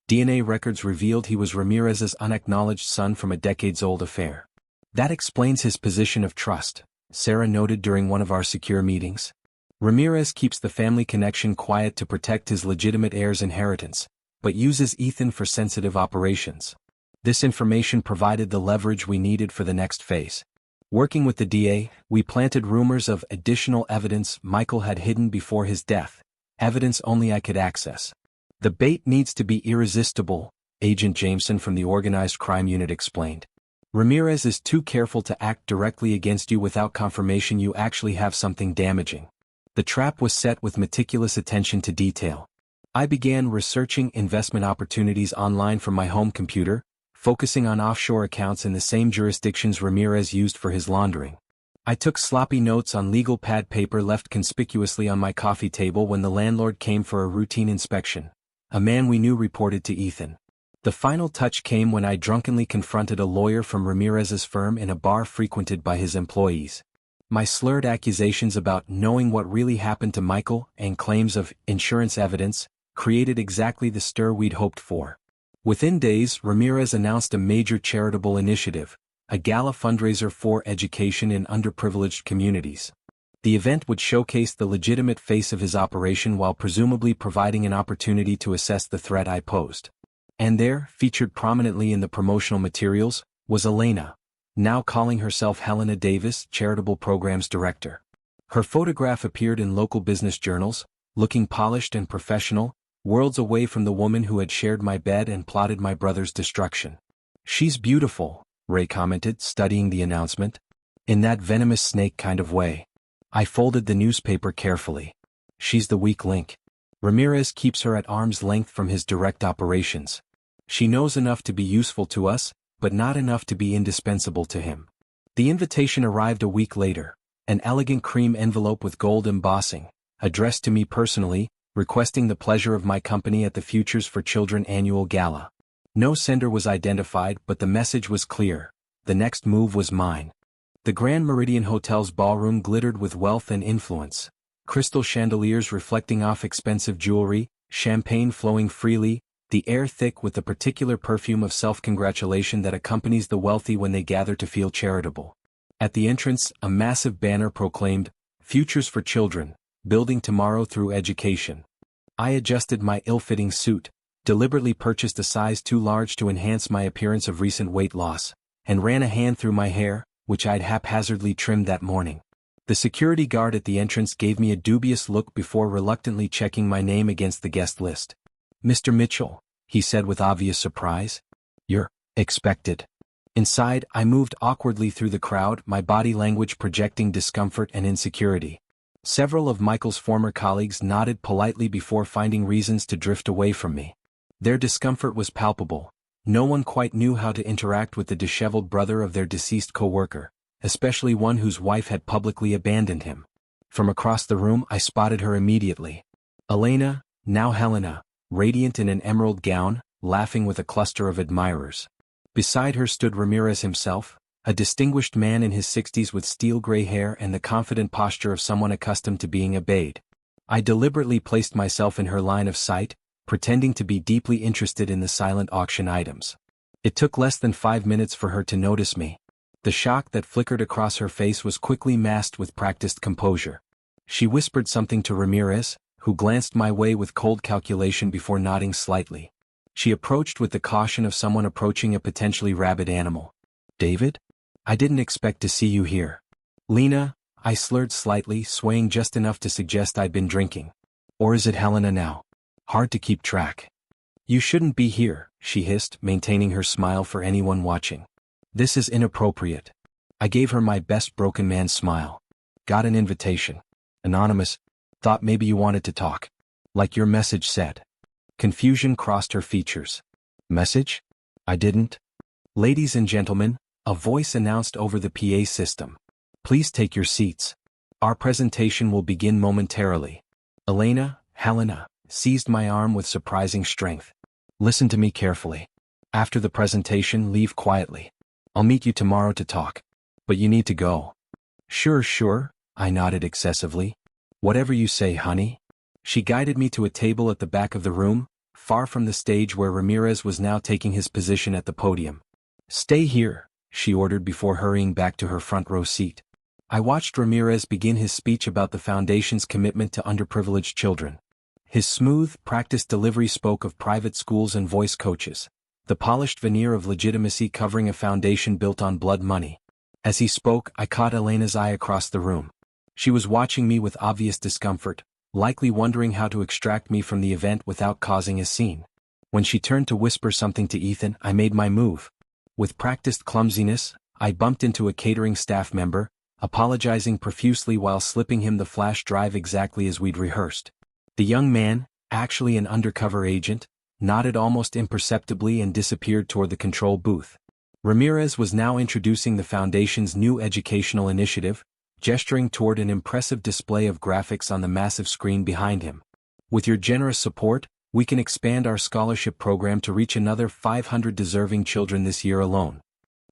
DNA records revealed he was Ramirez's unacknowledged son from a decades-old affair. That explains his position of trust, Sarah noted during one of our secure meetings. Ramirez keeps the family connection quiet to protect his legitimate heir's inheritance, but uses Ethan for sensitive operations. This information provided the leverage we needed for the next phase. Working with the DA, we planted rumors of additional evidence Michael had hidden before his death, evidence only I could access. The bait needs to be irresistible, Agent Jameson from the Organized Crime Unit explained. Ramirez is too careful to act directly against you without confirmation you actually have something damaging. The trap was set with meticulous attention to detail. I began researching investment opportunities online from my home computer, focusing on offshore accounts in the same jurisdictions Ramirez used for his laundering. I took sloppy notes on legal pad paper left conspicuously on my coffee table when the landlord came for a routine inspection. A man we knew reported to Ethan. The final touch came when I drunkenly confronted a lawyer from Ramirez's firm in a bar frequented by his employees. My slurred accusations about knowing what really happened to Michael and claims of insurance evidence created exactly the stir we'd hoped for. Within days, Ramirez announced a major charitable initiative, a gala fundraiser for education in underprivileged communities. The event would showcase the legitimate face of his operation while presumably providing an opportunity to assess the threat I posed. And there, featured prominently in the promotional materials, was Elena, now calling herself Helena Davis, Charitable Programs Director. Her photograph appeared in local business journals, looking polished and professional, worlds away from the woman who had shared my bed and plotted my brother's destruction. "She's beautiful," Ray commented, studying the announcement. "In that venomous snake kind of way." I folded the newspaper carefully. "She's the weak link. Ramirez keeps her at arm's length from his direct operations. She knows enough to be useful to us, but not enough to be indispensable to him." The invitation arrived a week later, an elegant cream envelope with gold embossing, addressed to me personally, requesting the pleasure of my company at the Futures for Children annual gala. No sender was identified, but the message was clear. The next move was mine. The Grand Meridian Hotel's ballroom glittered with wealth and influence. Crystal chandeliers reflecting off expensive jewelry, champagne flowing freely, the air thick with the particular perfume of self-congratulation that accompanies the wealthy when they gather to feel charitable. At the entrance, a massive banner proclaimed, "Futures for Children, Building Tomorrow Through Education." I adjusted my ill-fitting suit, deliberately purchased a size too large to enhance my appearance of recent weight loss, and ran a hand through my hair, which I'd haphazardly trimmed that morning. The security guard at the entrance gave me a dubious look before reluctantly checking my name against the guest list. "Mr. Mitchell," he said with obvious surprise. "You're expected." Inside, I moved awkwardly through the crowd, my body language projecting discomfort and insecurity. Several of Michael's former colleagues nodded politely before finding reasons to drift away from me. Their discomfort was palpable. No one quite knew how to interact with the disheveled brother of their deceased co-worker, especially one whose wife had publicly abandoned him. From across the room I spotted her immediately. Elena, now Helena, radiant in an emerald gown, laughing with a cluster of admirers. Beside her stood Ramirez himself, a distinguished man in his 60s with steel-gray hair and the confident posture of someone accustomed to being obeyed. I deliberately placed myself in her line of sight, pretending to be deeply interested in the silent auction items. It took less than 5 minutes for her to notice me. The shock that flickered across her face was quickly masked with practiced composure. She whispered something to Ramirez, who glanced my way with cold calculation before nodding slightly. She approached with the caution of someone approaching a potentially rabid animal. "David? I didn't expect to see you here." "Lena," I slurred slightly, swaying just enough to suggest I'd been drinking. "Or is it Helena now? Hard to keep track." "You shouldn't be here," she hissed, maintaining her smile for anyone watching. "This is inappropriate." I gave her my best broken man smile. "Got an invitation. Anonymous. Thought maybe you wanted to talk. Like your message said." Confusion crossed her features. "Message? I didn't." "Ladies and gentlemen," a voice announced over the PA system. "Please take your seats. Our presentation will begin momentarily." Elena, Helena, seized my arm with surprising strength. "Listen to me carefully. After the presentation, leave quietly. I'll meet you tomorrow to talk." But you need to go. Sure, I nodded excessively. Whatever you say, honey. She guided me to a table at the back of the room, far from the stage where Ramirez was now taking his position at the podium. Stay here, she ordered before hurrying back to her front row seat. I watched Ramirez begin his speech about the Foundation's commitment to underprivileged children. His smooth, practiced delivery spoke of private schools and voice coaches, the polished veneer of legitimacy covering a foundation built on blood money. As he spoke, I caught Elena's eye across the room. She was watching me with obvious discomfort, likely wondering how to extract me from the event without causing a scene. When she turned to whisper something to Ethan, I made my move. With practiced clumsiness, I bumped into a catering staff member, apologizing profusely while slipping him the flash drive exactly as we'd rehearsed. The young man, actually an undercover agent, nodded almost imperceptibly and disappeared toward the control booth. Ramirez was now introducing the Foundation's new educational initiative, gesturing toward an impressive display of graphics on the massive screen behind him. With your generous support, we can expand our scholarship program to reach another 500 deserving children this year alone.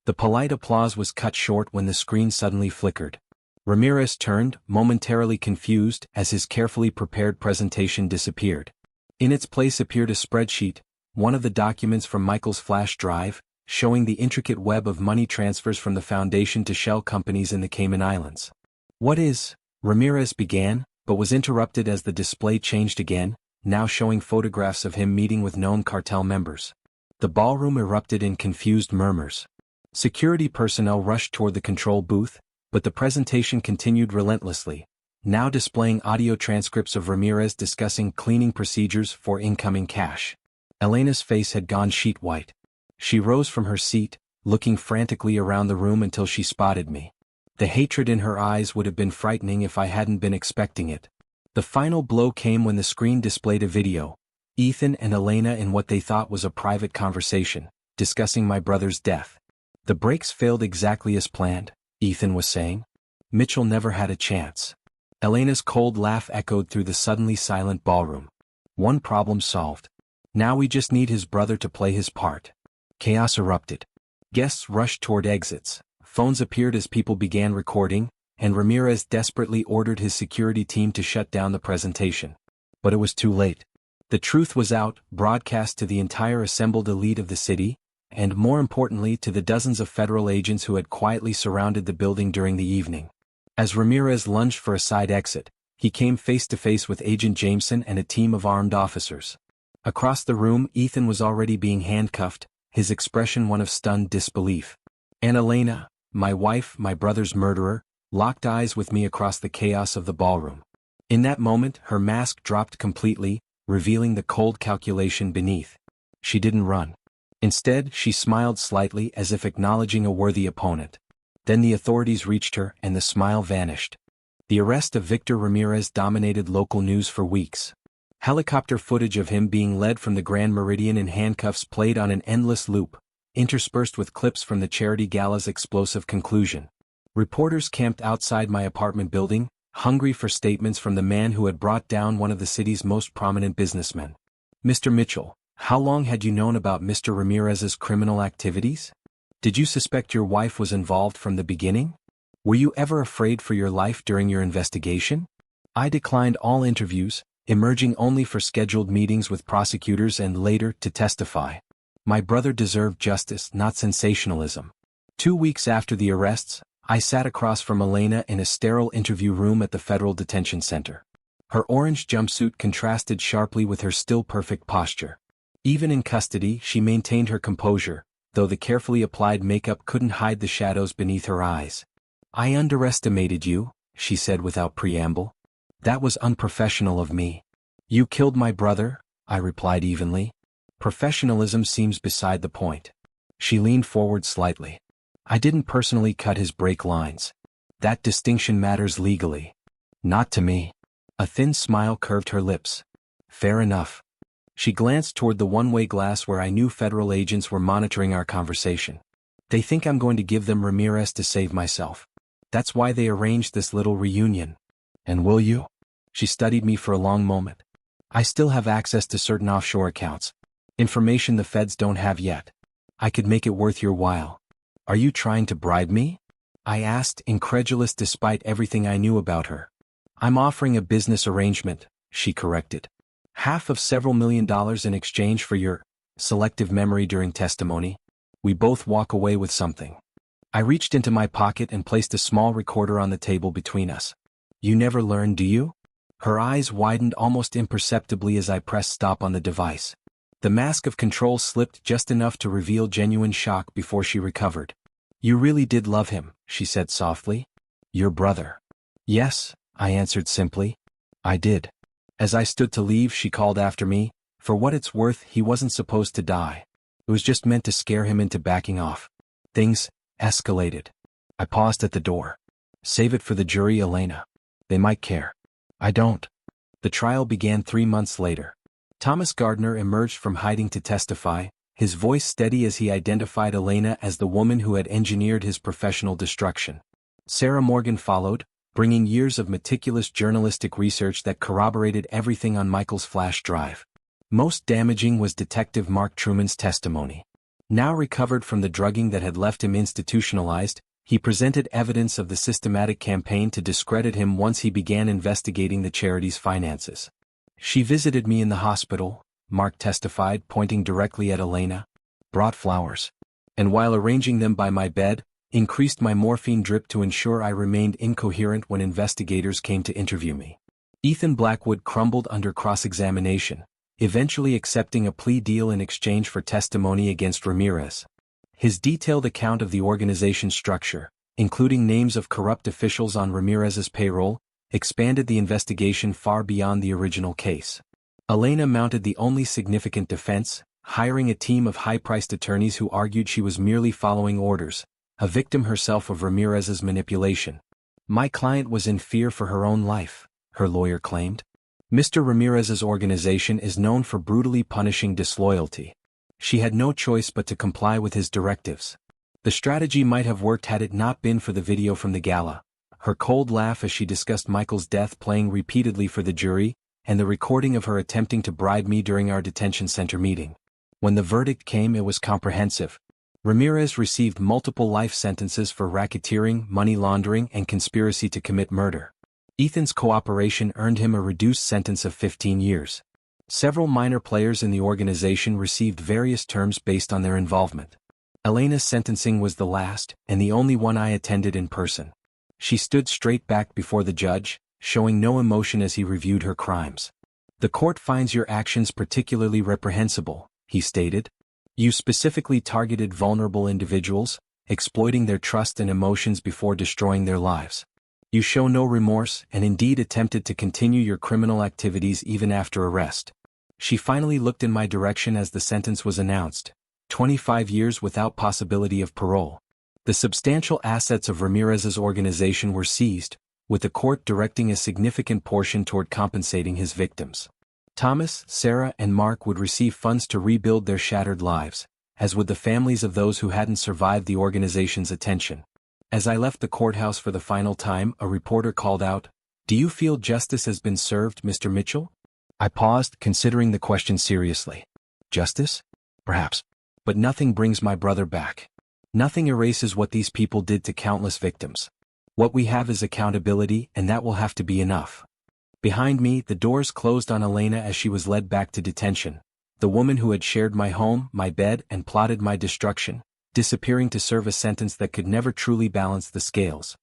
The polite applause was cut short when the screen suddenly flickered. Ramirez turned, momentarily confused, as his carefully prepared presentation disappeared. In its place appeared a spreadsheet, one of the documents from Michael's flash drive, showing the intricate web of money transfers from the Foundation to shell companies in the Cayman Islands. What is? Ramirez began, but was interrupted as the display changed again, now showing photographs of him meeting with known cartel members. The ballroom erupted in confused murmurs. Security personnel rushed toward the control booth, but the presentation continued relentlessly, now displaying audio transcripts of Ramirez discussing cleaning procedures for incoming cash. Elena's face had gone sheet white. She rose from her seat, looking frantically around the room until she spotted me. The hatred in her eyes would have been frightening if I hadn't been expecting it. The final blow came when the screen displayed a video, Ethan and Elena in what they thought was a private conversation, discussing my brother's death. The breaks failed exactly as planned, Ethan was saying. Mitchell never had a chance. Elena's cold laugh echoed through the suddenly silent ballroom. One problem solved. Now we just need his brother to play his part. Chaos erupted. Guests rushed toward exits, phones appeared as people began recording, and Ramirez desperately ordered his security team to shut down the presentation. But it was too late. The truth was out, broadcast to the entire assembled elite of the city, and more importantly to the dozens of federal agents who had quietly surrounded the building during the evening. As Ramirez lunged for a side exit, he came face to face with Agent Jameson and a team of armed officers. Across the room, Ethan was already being handcuffed, his expression one of stunned disbelief. And Elena, my wife, my brother's murderer, locked eyes with me across the chaos of the ballroom. In that moment, her mask dropped completely, revealing the cold calculation beneath. She didn't run. Instead, she smiled slightly as if acknowledging a worthy opponent. Then the authorities reached her and the smile vanished. The arrest of Victor Ramirez dominated local news for weeks. Helicopter footage of him being led from the Grand Meridian in handcuffs played on an endless loop, interspersed with clips from the charity gala's explosive conclusion. Reporters camped outside my apartment building, hungry for statements from the man who had brought down one of the city's most prominent businessmen. Mr. Mitchell, how long had you known about Mr. Ramirez's criminal activities? Did you suspect your wife was involved from the beginning? Were you ever afraid for your life during your investigation? I declined all interviews, emerging only for scheduled meetings with prosecutors and later to testify. My brother deserved justice, not sensationalism. 2 weeks after the arrests, I sat across from Elena in a sterile interview room at the Federal Detention Center. Her orange jumpsuit contrasted sharply with her still perfect posture. Even in custody, she maintained her composure, though the carefully applied makeup couldn't hide the shadows beneath her eyes. I underestimated you, she said without preamble. That was unprofessional of me. You killed my brother, I replied evenly. Professionalism seems beside the point. She leaned forward slightly. I didn't personally cut his brake lines. That distinction matters legally. Not to me. A thin smile curved her lips. Fair enough. She glanced toward the one-way glass where I knew federal agents were monitoring our conversation. They think I'm going to give them Ramirez to save myself. That's why they arranged this little reunion. And will you? She studied me for a long moment. I still have access to certain offshore accounts. Information the feds don't have yet. I could make it worth your while. Are you trying to bribe me? I asked, incredulous despite everything I knew about her. I'm offering a business arrangement, she corrected. Half of several $1 million in exchange for your selective memory during testimony. We both walk away with something. I reached into my pocket and placed a small recorder on the table between us. You never learn, do you? Her eyes widened almost imperceptibly as I pressed stop on the device. The mask of control slipped just enough to reveal genuine shock before she recovered. You really did love him, she said softly. Your brother. Yes, I answered simply. I did. As I stood to leave, she called after me. For what it's worth, he wasn't supposed to die. It was just meant to scare him into backing off. Things escalated. I paused at the door. Save it for the jury, Elena. They might care. I don't. The trial began 3 months later. Thomas Gardner emerged from hiding to testify, his voice steady as he identified Elena as the woman who had engineered his professional destruction. Sarah Morgan followed, bringing years of meticulous journalistic research that corroborated everything on Michael's flash drive. Most damaging was Detective Mark Truman's testimony. Now recovered from the drugging that had left him institutionalized, he presented evidence of the systematic campaign to discredit him once he began investigating the charity's finances. She visited me in the hospital, Mark testified, pointing directly at Elena, brought flowers, and while arranging them by my bed, increased my morphine drip to ensure I remained incoherent when investigators came to interview me. Ethan Blackwood crumbled under cross-examination, eventually accepting a plea deal in exchange for testimony against Ramirez. His detailed account of the organization's structure, including names of corrupt officials on Ramirez's payroll, expanded the investigation far beyond the original case. Elena mounted the only significant defense, hiring a team of high-priced attorneys who argued she was merely following orders, a victim herself of Ramirez's manipulation. My client was in fear for her own life, her lawyer claimed. Mr. Ramirez's organization is known for brutally punishing disloyalty. She had no choice but to comply with his directives. The strategy might have worked had it not been for the video from the gala, her cold laugh as she discussed Michael's death playing repeatedly for the jury, and the recording of her attempting to bribe me during our detention center meeting. When the verdict came, it was comprehensive. Ramirez received multiple life sentences for racketeering, money laundering, and conspiracy to commit murder. Ethan's cooperation earned him a reduced sentence of 15 years. Several minor players in the organization received various terms based on their involvement. Elena's sentencing was the last, and the only one I attended in person. She stood straight back before the judge, showing no emotion as he reviewed her crimes. The court finds your actions particularly reprehensible, he stated. You specifically targeted vulnerable individuals, exploiting their trust and emotions before destroying their lives. You show no remorse and indeed attempted to continue your criminal activities even after arrest. She finally looked in my direction as the sentence was announced. 25 years without possibility of parole. The substantial assets of Ramirez's organization were seized, with the court directing a significant portion toward compensating his victims. Thomas, Sarah, and Mark would receive funds to rebuild their shattered lives, as would the families of those who hadn't survived the organization's attention. As I left the courthouse for the final time, a reporter called out, "Do you feel justice has been served, Mr. Mitchell?" I paused, considering the question seriously. Justice? Perhaps. But nothing brings my brother back. Nothing erases what these people did to countless victims. What we have is accountability, and that will have to be enough. Behind me, the doors closed on Elena as she was led back to detention. The woman who had shared my home, my bed, and plotted my destruction, disappearing to serve a sentence that could never truly balance the scales.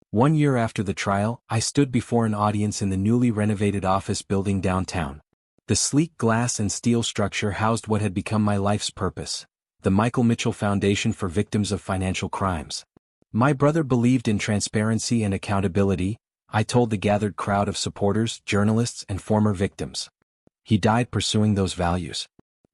1 year after the trial, I stood before an audience in the newly renovated office building downtown. The sleek glass and steel structure housed what had become my life's purpose, the Michael Mitchell Foundation for Victims of Financial Crimes. My brother believed in transparency and accountability, I told the gathered crowd of supporters, journalists, and former victims. He died pursuing those values.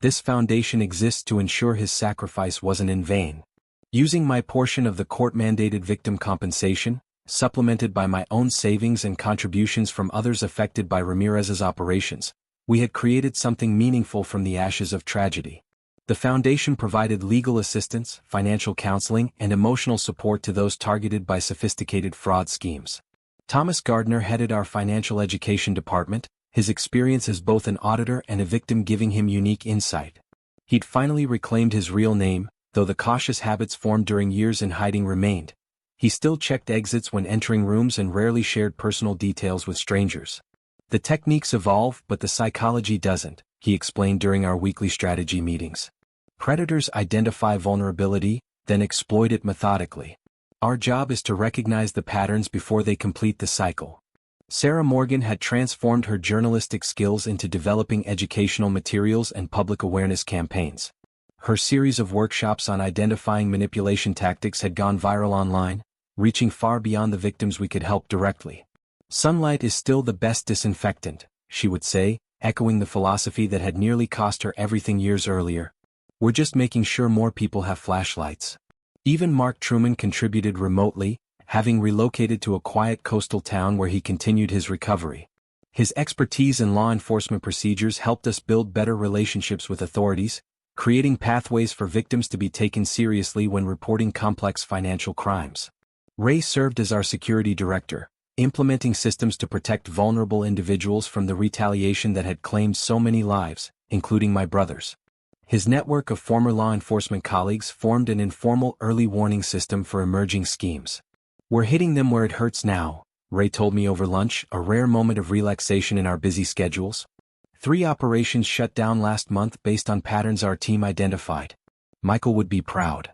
This foundation exists to ensure his sacrifice wasn't in vain. Using my portion of the court-mandated victim compensation, supplemented by my own savings and contributions from others affected by Ramirez's operations, we had created something meaningful from the ashes of tragedy. The foundation provided legal assistance, financial counseling, and emotional support to those targeted by sophisticated fraud schemes. Thomas Gardner headed our financial education department, his experience as both an auditor and a victim giving him unique insight. He'd finally reclaimed his real name, though the cautious habits formed during years in hiding remained. He still checked exits when entering rooms and rarely shared personal details with strangers. The techniques evolve, but the psychology doesn't, he explained during our weekly strategy meetings. Predators identify vulnerability, then exploit it methodically. Our job is to recognize the patterns before they complete the cycle. Sarah Morgan had transformed her journalistic skills into developing educational materials and public awareness campaigns. Her series of workshops on identifying manipulation tactics had gone viral online, reaching far beyond the victims we could help directly. Sunlight is still the best disinfectant, she would say, echoing the philosophy that had nearly cost her everything years earlier. We're just making sure more people have flashlights. Even Mark Truman contributed remotely, having relocated to a quiet coastal town where he continued his recovery. His expertise in law enforcement procedures helped us build better relationships with authorities, creating pathways for victims to be taken seriously when reporting complex financial crimes. Ray served as our security director, implementing systems to protect vulnerable individuals from the retaliation that had claimed so many lives, including my brother's. His network of former law enforcement colleagues formed an informal early warning system for emerging schemes. We're hitting them where it hurts now, Ray told me over lunch, a rare moment of relaxation in our busy schedules. 3 operations shut down last month based on patterns our team identified. Michael would be proud.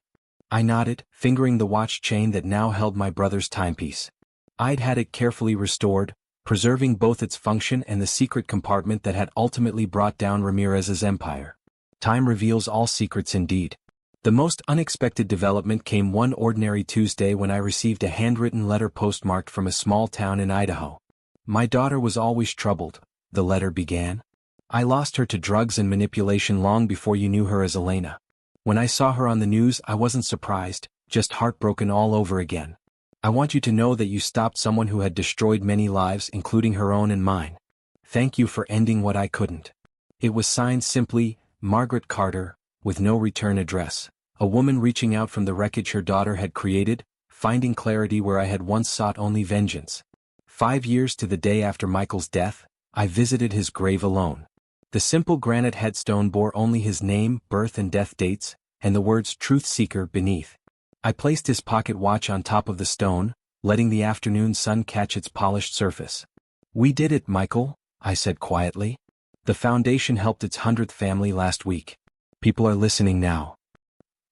I nodded, fingering the watch chain that now held my brother's timepiece. I'd had it carefully restored, preserving both its function and the secret compartment that had ultimately brought down Ramirez's empire. Time reveals all secrets indeed. The most unexpected development came one ordinary Tuesday when I received a handwritten letter postmarked from a small town in Idaho. My daughter was always troubled, the letter began. I lost her to drugs and manipulation long before you knew her as Elena. When I saw her on the news, I wasn't surprised, just heartbroken all over again. I want you to know that you stopped someone who had destroyed many lives, including her own and mine. Thank you for ending what I couldn't. It was signed simply, Margaret Carter, with no return address, a woman reaching out from the wreckage her daughter had created, finding clarity where I had once sought only vengeance. 5 years to the day after Michael's death, I visited his grave alone. The simple granite headstone bore only his name, birth and death dates, and the words Truth Seeker beneath. I placed his pocket watch on top of the stone, letting the afternoon sun catch its polished surface. We did it, Michael, I said quietly. The foundation helped its 100th family last week. People are listening now.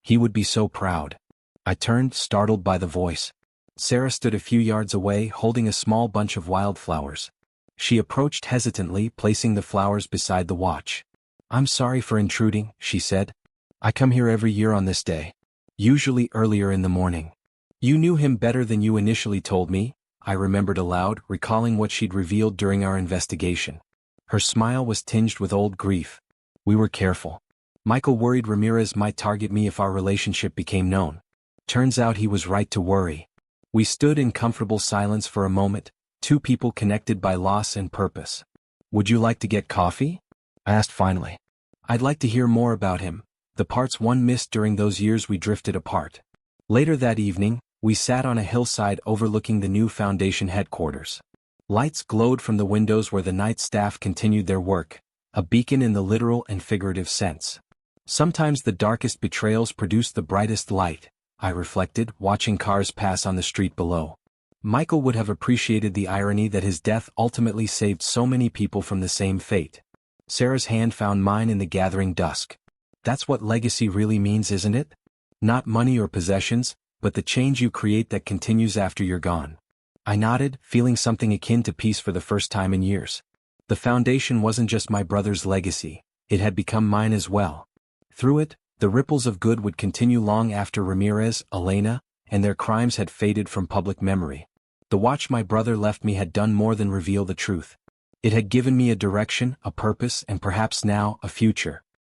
He would be so proud. I turned, startled by the voice. Sarah stood a few yards away, holding a small bunch of wildflowers. She approached hesitantly, placing the flowers beside the watch. I'm sorry for intruding, she said. I come here every year on this day. Usually earlier in the morning. You knew him better than you initially told me, I remembered aloud, recalling what she'd revealed during our investigation. Her smile was tinged with old grief. We were careful. Michael worried Ramirez might target me if our relationship became known. Turns out he was right to worry. We stood in comfortable silence for a moment, 2 people connected by loss and purpose. Would you like to get coffee? I asked finally. I'd like to hear more about him, the parts one missed during those years we drifted apart. Later that evening, we sat on a hillside overlooking the new foundation headquarters. Lights glowed from the windows where the night staff continued their work, a beacon in the literal and figurative sense. Sometimes the darkest betrayals produce the brightest light, I reflected, watching cars pass on the street below. Michael would have appreciated the irony that his death ultimately saved so many people from the same fate. Sarah's hand found mine in the gathering dusk. That's what legacy really means, isn't it? Not money or possessions, but the change you create that continues after you're gone. I nodded, feeling something akin to peace for the first time in years. The foundation wasn't just my brother's legacy, it had become mine as well. Through it, the ripples of good would continue long after Ramirez, Elena, and their crimes had faded from public memory. The watch my brother left me had done more than reveal the truth. It had given me a direction, a purpose, and perhaps now, a future.